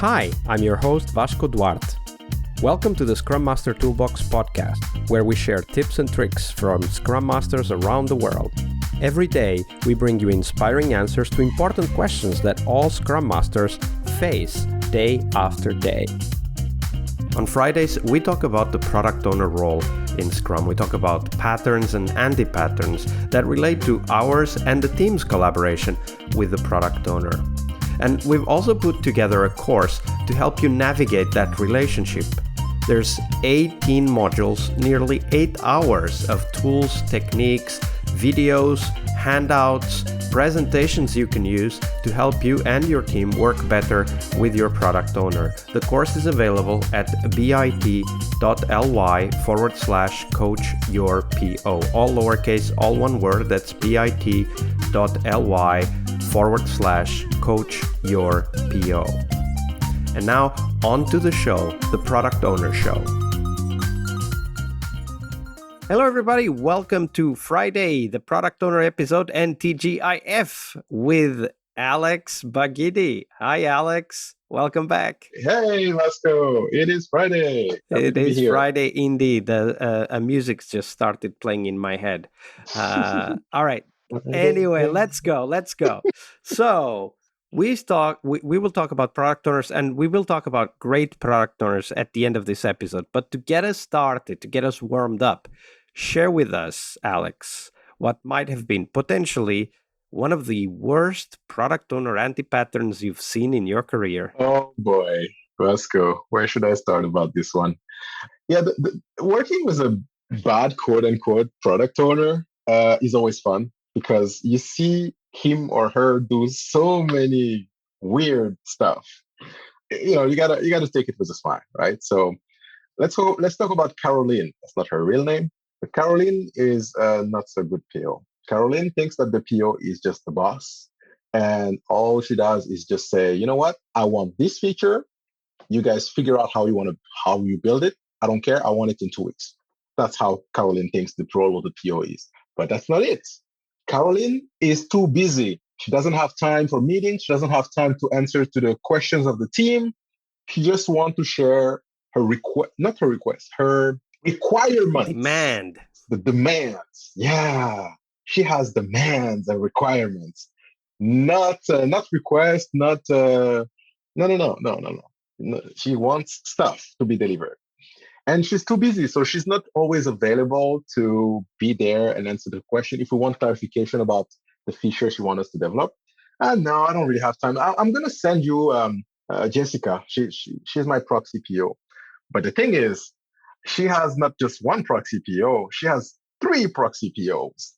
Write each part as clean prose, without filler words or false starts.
Hi, I'm your host Vasco Duarte. Welcome to the Scrum Master Toolbox podcast, where we share tips and tricks from Scrum Masters around the world. Every day, we bring you inspiring answers to important questions that all Scrum Masters face day after day. On Fridays, we talk about the product owner role in Scrum. We talk about patterns and anti-patterns that relate to ours and the team's collaboration with the product owner. And we've also put together a course to help you navigate that relationship. There's 18 modules, nearly 8 hours of tools, techniques, videos, handouts, presentations you can use to help you and your team work better with your product owner. The course is available at bit.ly/coachyourpo. All lowercase, all one word. That's bit.ly/coachyourpo. And now, on to the show, the Product Owner Show. Hello, everybody. Welcome to Friday, the Product Owner episode, and TGIF with Alex Gbaguid. Hi, Alex. Welcome back. Hey, Vasco. It is Friday. It is Friday indeed. A music just started playing in my head. All right. Anyway, let's go. So, we will talk about product owners, and we will talk about great product owners at the end of this episode. But to get us started, to get us warmed up, share with us, Alex, what might have been potentially one of the worst product owner anti-patterns you've seen in your career. Oh boy, Vasco, where should I start about this one? Yeah, working with a bad quote-unquote product owner is always fun because you see him or her do so many weird stuff. You know, you gotta take it with a smile, right? So let's talk about Caroline. That's not her real name, but Caroline is not so good PO. Caroline thinks that the PO is just the boss, and all she does is just say, you know what, I want this feature. You guys figure out how you build it. I don't care. I want it in 2 weeks. That's how Caroline thinks the role of the PO is. But that's not it. Caroline is too busy. She doesn't have time for meetings. She doesn't have time to answer to the questions of the team. She just wants to share her her requirements. The demands. Yeah. She has demands and requirements. Not requests, no. She wants stuff to be delivered. And she's too busy, so she's not always available to be there and answer the question. If we want clarification about the feature she wants us to develop, no, I don't really have time. I'm going to send you Jessica. She's my proxy PO. But the thing is, she has not just one proxy PO. She has 3 proxy POs.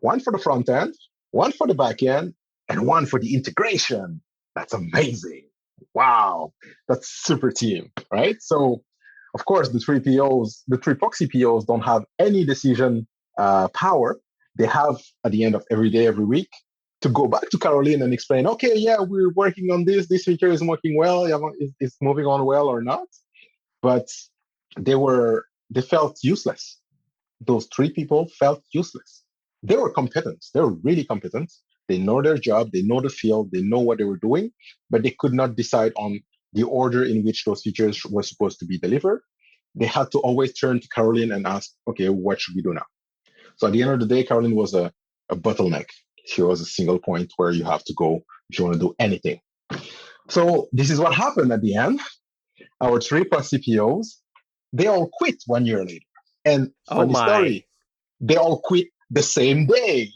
One for the front end, one for the back end, and one for the integration. That's amazing. Wow. That's super team, right? So, of course, the 3 proxy POs don't have any decision power. They have, at the end of every day, every week, to go back to Caroline and explain, okay, yeah, we're working on this. This feature is working well. It's moving on well or not. But they felt useless. Those 3 people felt useless. They were competent. They were really competent. They know their job. They know the field. They know what they were doing, but they could not decide on the order in which those features were supposed to be delivered. They had to always turn to Caroline and ask, okay, what should we do now? So at the end of the day, Caroline was a bottleneck. She was a single point where you have to go if you want to do anything. So this is what happened at the end. Our 3 plus CPOs, they all quit 1 year later. And funny story, they all quit the same day.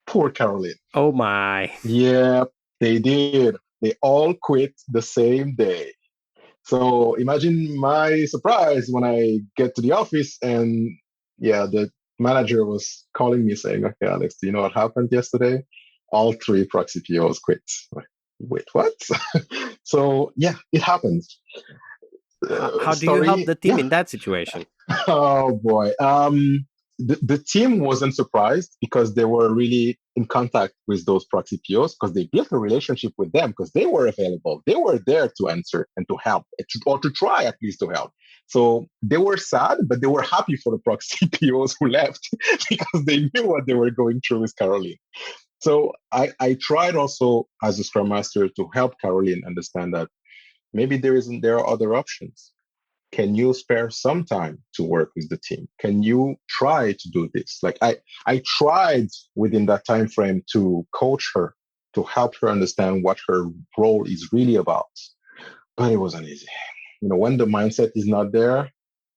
Poor Caroline. Oh my. Yeah, they did. They all quit the same day. So imagine my surprise when I get to the office and the manager was calling me saying, okay, Alex, do you know what happened yesterday? All 3 proxy POs quit. Wait, what? So yeah, it happens. How do you help the team in that situation? Oh boy. The team wasn't surprised because they were really in contact with those proxy POs because they built a relationship with them because they were available. They were there to answer and to help or to try at least to help. So they were sad, but they were happy for the proxy POs who left because they knew what they were going through with Caroline. So I tried also as a Scrum Master to help Caroline understand that Maybe there are other options. Can you spare some time to work with the team? Can you try to do this? Like I tried within that time frame to coach her, to help her understand what her role is really about. But it wasn't easy. When the mindset is not there,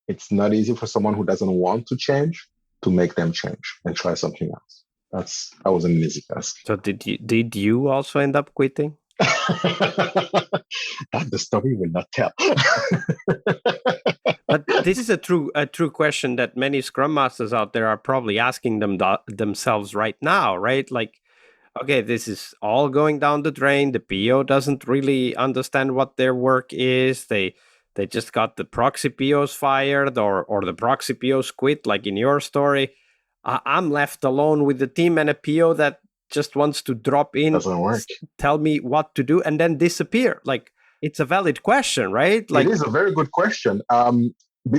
it's not easy for someone who doesn't want to change to make them change and try something else. That wasn't an easy task. So did you also end up quitting? That the story will not tell. But this is a true question that many Scrum Masters out there are probably asking themselves right now, right? Like, okay, this is all going down the drain. The PO doesn't really understand what their work is. They just got the proxy POs fired, or the proxy POs quit, like in your story. I'm left alone with the team and a PO that just wants to drop in, Doesn't work. tell me what to do, and then disappear. Like, it's a valid question, right? Like, it is a very good question.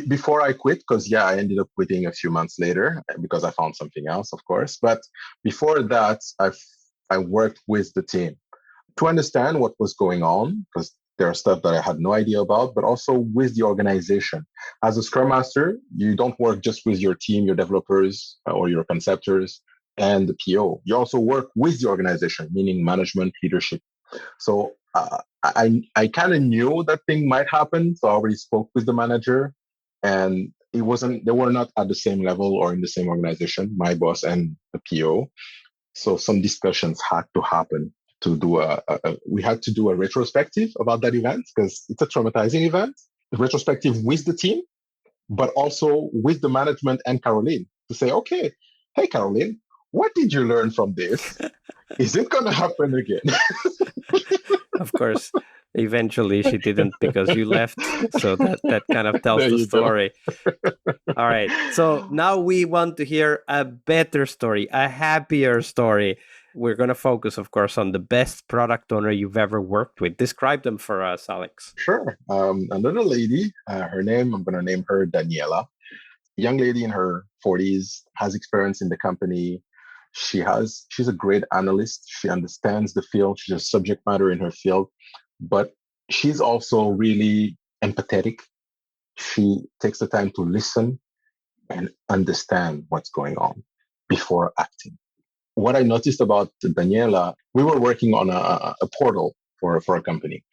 Before I quit, because I ended up quitting a few months later because I found something else, of course. But before that, I worked with the team to understand what was going on, because there are stuff that I had no idea about, but also with the organization. As a Scrum Master, you don't work just with your team, your developers, or your conceptors and the PO. You also work with the organization, meaning management, leadership. So I kind of knew that thing might happen. So I already spoke with the manager, and they were not at the same level or in the same organization, my boss and the PO. So some discussions had to happen to do we had to do a retrospective about that event, because it's a traumatizing event. A retrospective with the team, but also with the management and Caroline, to say, okay, hey Caroline, what did you learn from this? Is it going to happen again? of course, eventually she didn't, because you left. So that kind of tells There the you go. story. All right. So now we want to hear a better story, a happier story. We're going to focus, of course, on the best product owner you've ever worked with. Describe them for us, Alex. Sure. Another lady, I'm going to name her Daniela. Young lady in her 40s, has experience in the company. She's a great analyst. She understands the field. She's a subject matter in her field, but she's also really empathetic. She takes the time to listen and understand what's going on before acting. What I noticed about Daniela, we were working on a portal for a company.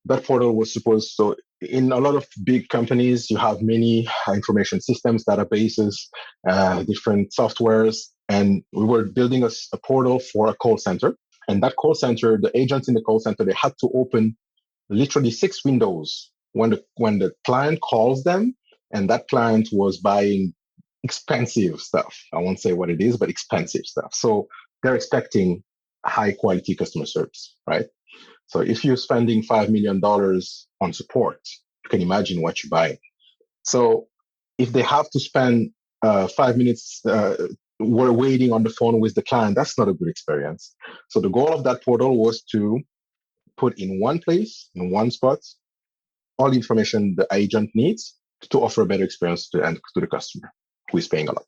That portal was supposed, so in a lot of big companies, you have many information systems, databases, different softwares, and we were building a portal for a call center. And that call center, the agents in the call center, they had to open literally 6 windows when the client calls them, and that client was buying expensive stuff. I won't say what it is, but expensive stuff. So they're expecting high quality customer service, right? So if you're spending $5 million on support, you can imagine what you buy. So if they have to spend 5 minutes we're waiting on the phone with the client, that's not a good experience. So the goal of that portal was to put in one place, in one spot, all the information the agent needs to offer a better experience to the customer who is paying a lot.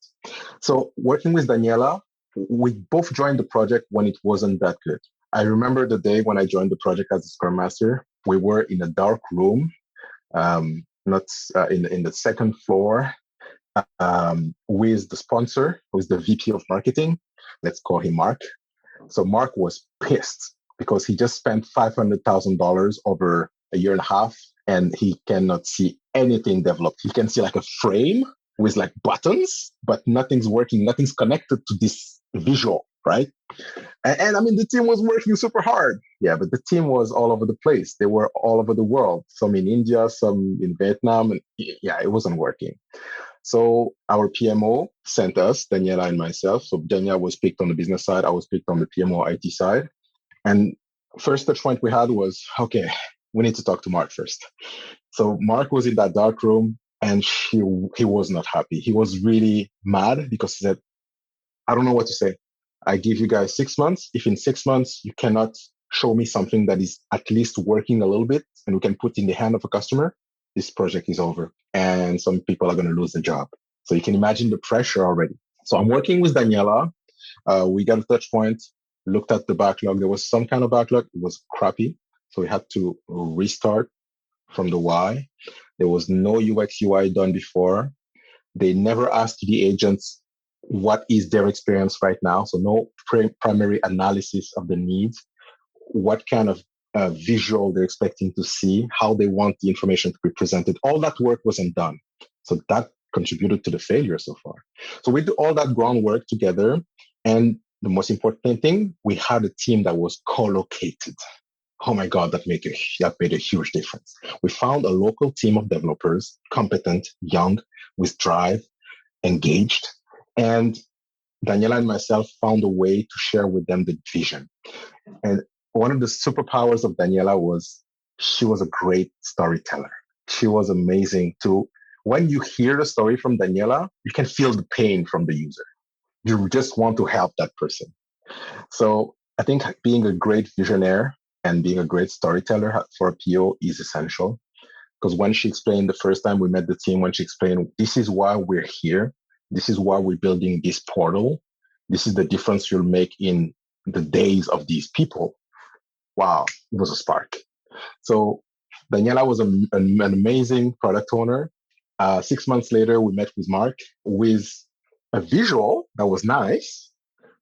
So working with Daniela, we both joined the project when it wasn't that good. I remember the day when I joined the project as a Scrum Master. We were in a dark room, not in the second floor, with the sponsor, who is the VP of marketing. Let's call him Mark. So Mark was pissed because he just spent $500,000 over a year and a half, and he cannot see anything developed. He can see like a frame with like buttons, but nothing's working, nothing's connected to this visual, right? And I mean, the team was working super hard. Yeah, but the team was all over the place. They were all over the world, some in India, some in Vietnam. And yeah, it wasn't working. So our PMO sent us, Daniela and myself. So Daniela was picked on the business side. I was picked on the PMO IT side. And first touch point we had was, okay, we need to talk to Mark first. So Mark was in that dark room, and he was not happy. He was really mad because he said, I don't know what to say. I give you guys 6 months. If in 6 months you cannot show me something that is at least working a little bit and we can put in the hand of a customer, this project is over. And some people are going to lose their job. So you can imagine the pressure already. So I'm working with Daniela. We got a touch point, looked at the backlog. There was some kind of backlog. It was crappy. So we had to restart. from the why. There was no UX UI done before. They never asked the agents what is their experience right now. So no primary analysis of the needs, what kind of visual they're expecting to see, how they want the information to be presented. All that work wasn't done. So that contributed to the failure so far. So we did all that groundwork together. And the most important thing, we had a team that was co-located. Oh my God, that made a huge difference. We found a local team of developers, competent, young, with drive, engaged. And Daniela and myself found a way to share with them the vision. And one of the superpowers of Daniela was she was a great storyteller. She was amazing too. When you hear the story from Daniela, you can feel the pain from the user. You just want to help that person. So I think being a great visionary and being a great storyteller for a PO is essential. Because when she explained the first time we met the team, when she explained, this is why we're here. This is why we're building this portal. This is the difference you'll make in the days of these people. Wow, it was a spark. So Daniela was an amazing product owner. 6 months later, we met with Mark with a visual that was nice,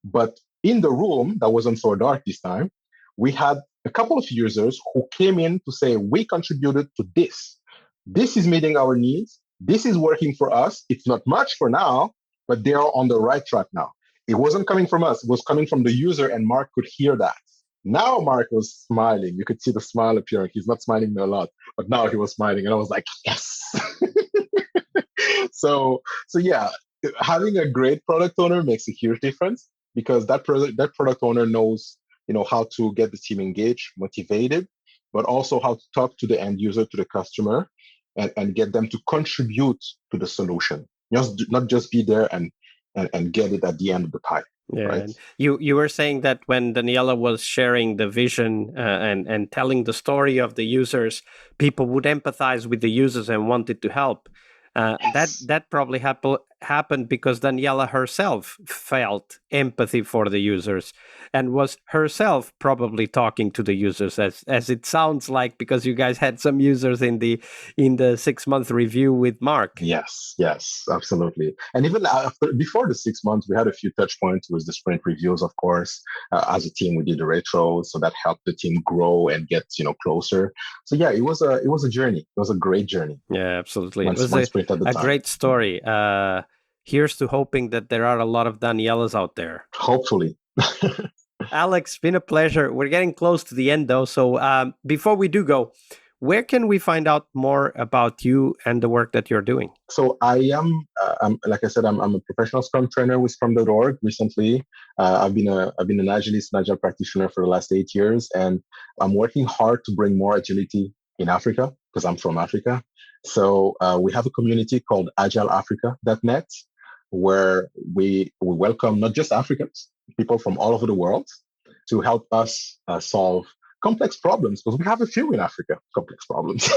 but in the room that wasn't so dark this time, we had a couple of users who came in to say, we contributed to this. This is meeting our needs. This is working for us. It's not much for now, but they're on the right track now. It wasn't coming from us. It was coming from the user, and Mark could hear that. Now Mark was smiling. You could see the smile appearing. He's not smiling a lot, but now he was smiling. And I was like, yes. So yeah, having a great product owner makes a huge difference because that product owner knows, how to get the team engaged, motivated, but also how to talk to the end user, to the customer, and get them to contribute to the solution. Not just be there and get it at the end of the pipe. Yeah, right? and you were saying that when Daniela was sharing the vision and telling the story of the users, people would empathize with the users and wanted to help. Yes. That probably happened because Daniela herself felt empathy for the users and was herself probably talking to the users, as it sounds like, because you guys had some users in the 6-month review with Mark. Yes, absolutely. And even before the 6 months, we had a few touch points with the sprint reviews, of course. As a team, we did the retro, so that helped the team grow and get closer. So yeah, it was a journey. It was a great journey. Yeah, absolutely. It was a great story. Here's to hoping that there are a lot of Danielas out there. Hopefully. Alex, been a pleasure. We're getting close to the end, though. So before we do go, where can we find out more about you and the work that you're doing? So I am, like I said, I'm a professional Scrum trainer with Scrum.org recently. I've been an Agilist and Agile practitioner for the last 8 years, and I'm working hard to bring more agility in Africa because I'm from Africa. So we have a community called AgileAfrica.net where we welcome not just Africans, people from all over the world to help us solve complex problems, because we have a few in Africa, complex problems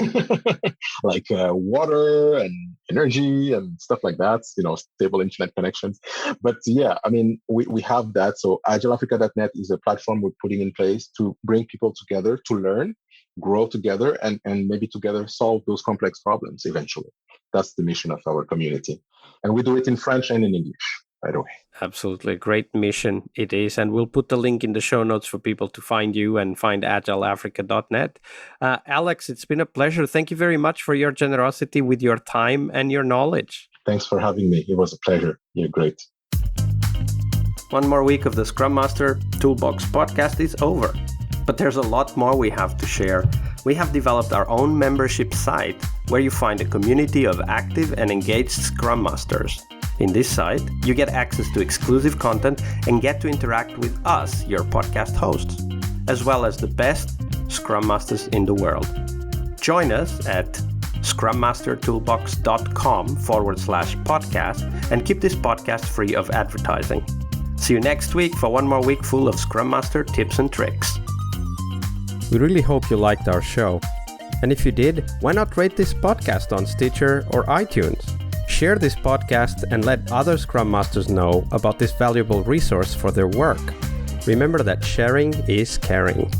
like water and energy and stuff like that, stable internet connections. But yeah, I mean, we have that. So AgileAfrica.net is a platform we're putting in place to bring people together to learn, grow together, and maybe together solve those complex problems eventually. That's the mission of our community. And we do it in French and in English, by the way. Absolutely. Great mission it is. And we'll put the link in the show notes for people to find you and find agileafrica.net. Alex, it's been a pleasure. Thank you very much for your generosity with your time and your knowledge. Thanks for having me. It was a pleasure. You're great. One more week of the Scrum Master Toolbox podcast is over. But there's a lot more we have to share. We have developed our own membership site where you find a community of active and engaged Scrum Masters. In this site, you get access to exclusive content and get to interact with us, your podcast hosts, as well as the best Scrum Masters in the world. Join us at scrummastertoolbox.com/podcast and keep this podcast free of advertising. See you next week for one more week full of Scrum Master tips and tricks. We really hope you liked our show. And if you did, why not rate this podcast on Stitcher or iTunes? Share this podcast and let other Scrum Masters know about this valuable resource for their work. Remember that sharing is caring.